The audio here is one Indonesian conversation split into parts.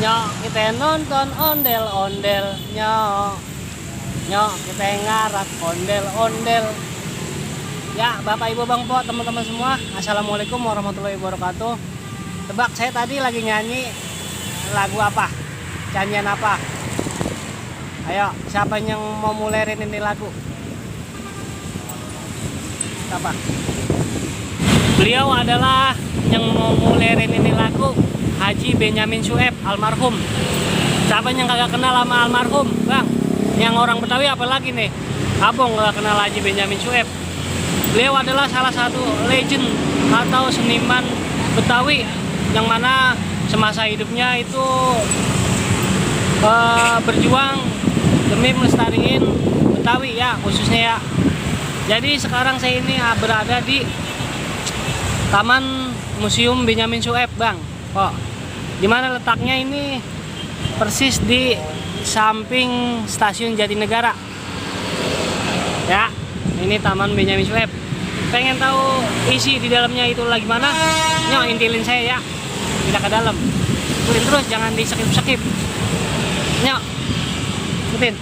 Nyok kita nonton ondel-ondel, nyok nyok kita ngarak ondel-ondel. Ya Bapak Ibu Bang Po, teman-teman semua, Assalamualaikum warahmatullahi wabarakatuh. Tebak saya tadi lagi nyanyi lagu apa? Nyanyian apa? Ayo, siapa yang mau mulerin ini lagu? Siapa? Beliau adalah yang mau mulerin ini lagu, Haji Benyamin Sueb, almarhum. Siapa yang kagak kenal sama almarhum, Bang? Yang orang Betawi apa lagi nih? Abang gak kenal Haji Benyamin Sueb. Beliau adalah salah satu legend atau seniman Betawi yang mana semasa hidupnya itu berjuang demi melestariin Betawi ya, khususnya ya. Jadi sekarang saya ini berada di Taman Museum Benyamin Sueb, Bang. Oh, dimana letaknya ini persis di samping Stasiun Jatinegara. Ya, ini Taman Benyamin Sueb. Pengen tahu isi di dalamnya itu lagi mana? Nyok intilin saya ya. Kita ke dalam. Ikutin terus, jangan di skip-skip. Nyok, ikutin.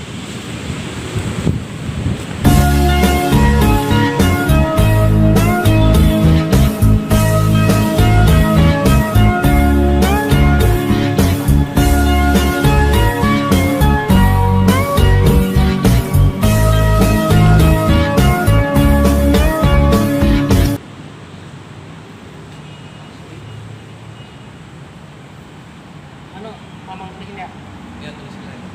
Mamang tulisin ya? Iya, tulisin aja.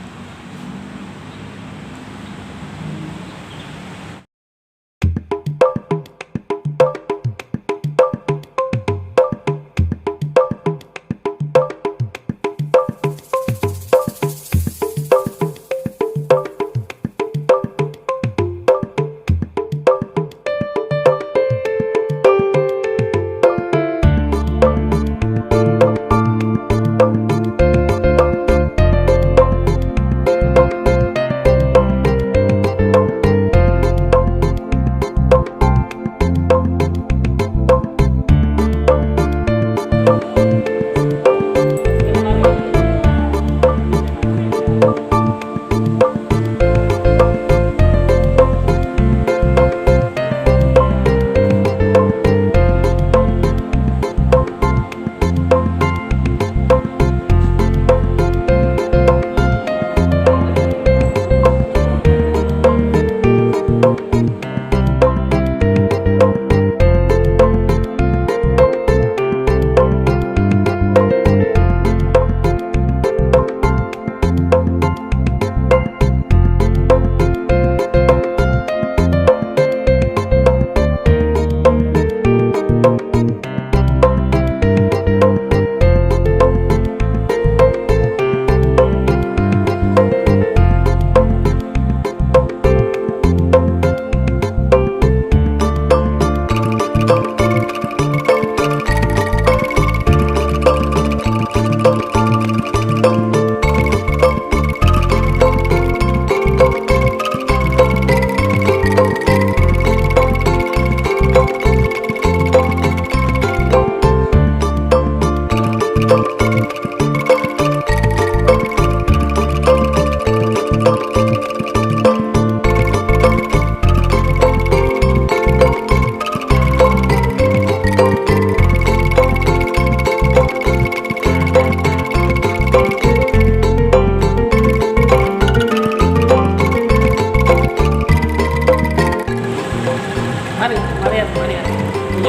Mari.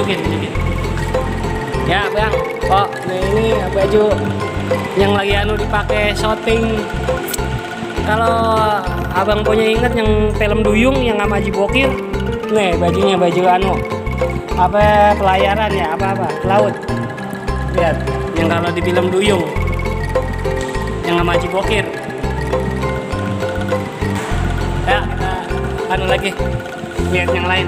Tunjukin. Ya, Bang. Oh, nah ini baju yang lagi dipakai syuting. Kalau Abang punya inget yang film Duyung yang sama Haji Bokir. Nih, bajunya baju apa pelayaran ya, apa laut. Lihat, yang kalau di film Duyung yang sama Haji Bokir. Ya, kita lagi lihat yang lain.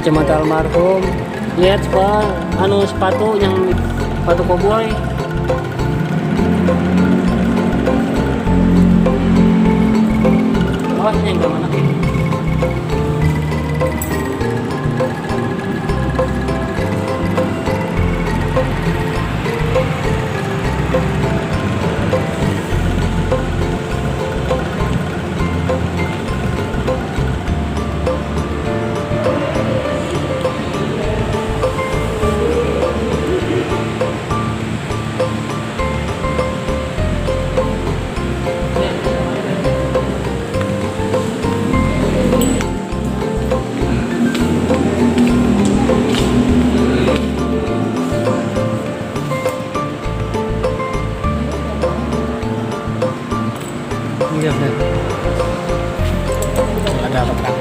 kacamata almarhum. Lihat sepatu yang sepatu koboi. Oh, ini yang mana? Iya, ada apa kan?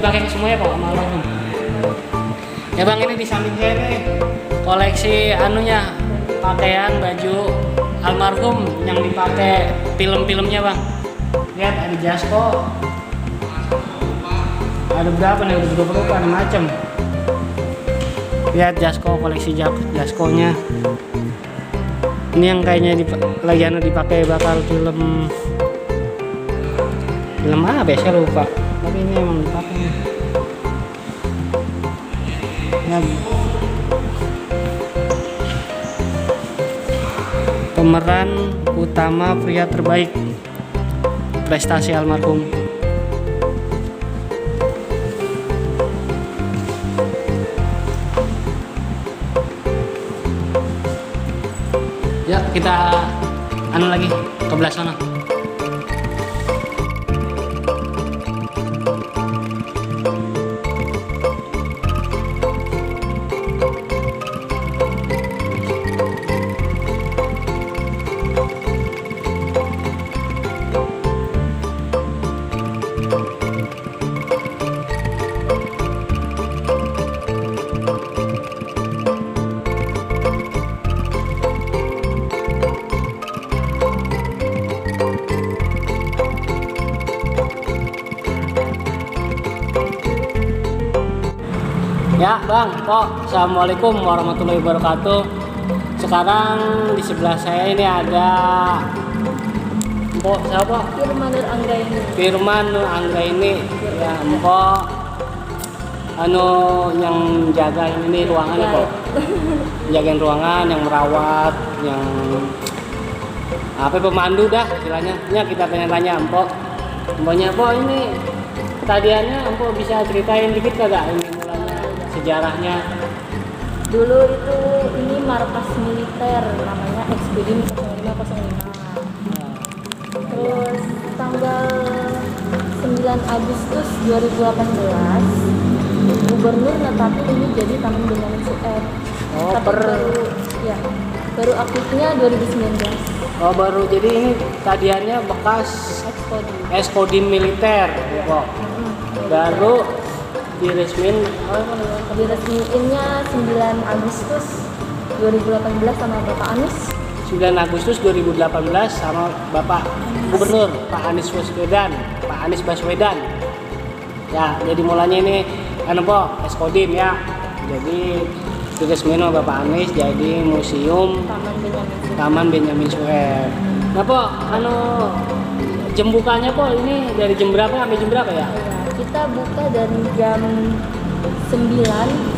Dipakai semuanya kok sama almarhum. Ya bang, ini di samping saya nih koleksi anunya, pakaian baju almarhum yang dipakai film-filmnya bang. Lihat ada jasko, ada berapa nih, berapa macam. Lihat jasko, koleksi jaskonya. Ini yang kayaknya lagi dipakai bakal film apa ya, saya lupa. Tapi ini emang dipakai. Ya. Pemeran utama pria terbaik, prestasi almarhum. Ya, kita lagi ke belah sana. Ya bang, assalamualaikum warahmatullahi wabarakatuh. Sekarang di sebelah saya ini ada Mpok siapa? Firman Nur Anggraini. Firman Nur Anggraini. Ya Mpok, yang jaga ini ruangan ya Mpok. Jagain ruangan, yang merawat, yang pemandu dah istilahnya. Ya kita tanya-tanya Mpok. Mpoknya Mpok ini tadiannya Mpok bisa ceritain dikit kagak ini mulanya sejarahnya? Dulu itu ini markas militer namanya Ekspedisi 0505. Terus tanggal 9 Agustus 2018 Gubernur netapin ini jadi Taman Benyamin Sueb. Baru aktifnya 2019. Oh baru, jadi ini tadiannya bekas Ekskodim militer ya kok. Baru diresmiin diresmiinnya 9 Agustus 2018 sama Bapak Anies. 9 Agustus 2018 sama Bapak Gubernur Pak Anies Baswedan. Ya, jadi mulanya ini Ekskodim ya. Jadi diresmiin sama Bapak Anies jadi museum Taman Benyamin Sueb. Taman Benyamin Sueb. Nah po, jam bukanya po ini dari jam berapa sampai jam berapa ya? Iya, kita buka dari jam 9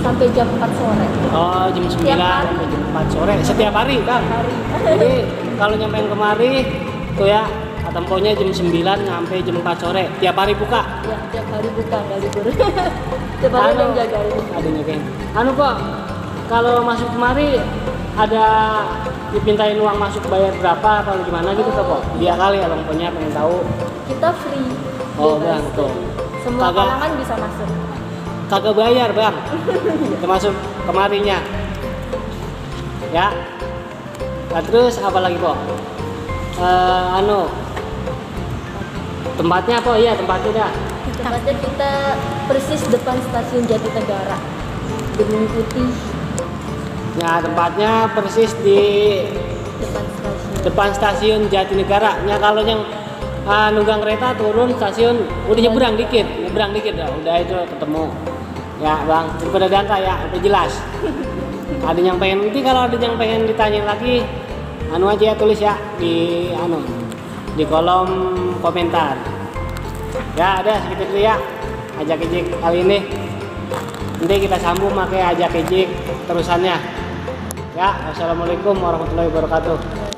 sampai jam 4 sore. Oh, jam 9 Setiap hari. sampai jam 4 sore setiap hari Bang. Jadi kalau nyampein kemari tuh ya, temponya jam 9 sampai jam 4 sore. Tiap hari buka. Ya, tiap hari buka, nggak libur. Tiap hari ada yang jagain. Ada jagain. Kok kalau masuk kemari ada dipintain uang masuk bayar berapa atau gimana gitu kok? Dia kali ya Bang punya pengen tahu. Kita free. Oh, bebas. Bang, tuh. Semua Kagak- kalangan bisa masuk. Kagak bayar Bang. Termasuk kemarinya. Ya. Nah, terus apa lagi kok? Tempatnya apa? Iya, tempatnya dah. Tempatnya kita persis depan stasiun Jatinegara. Gedung Putih Nah, tempatnya persis di depan stasiun. depan stasiun Jatinegara. Nah, kalau yang nunggang kereta turun stasiun udah nyebrang dikit dah. Udah itu ketemu. Ya, Bang. Udah data ya, udah jelas. Ada yang pengen nanti kalau ada yang pengen ditanya lagi, aja ya tulis ya di kolom komentar. Ya, ada segitu dulu ya. Ajak ejek kali ini. Nanti kita sambung pakai ajak ejek terusannya. Ya, wassalamualaikum warahmatullahi wabarakatuh.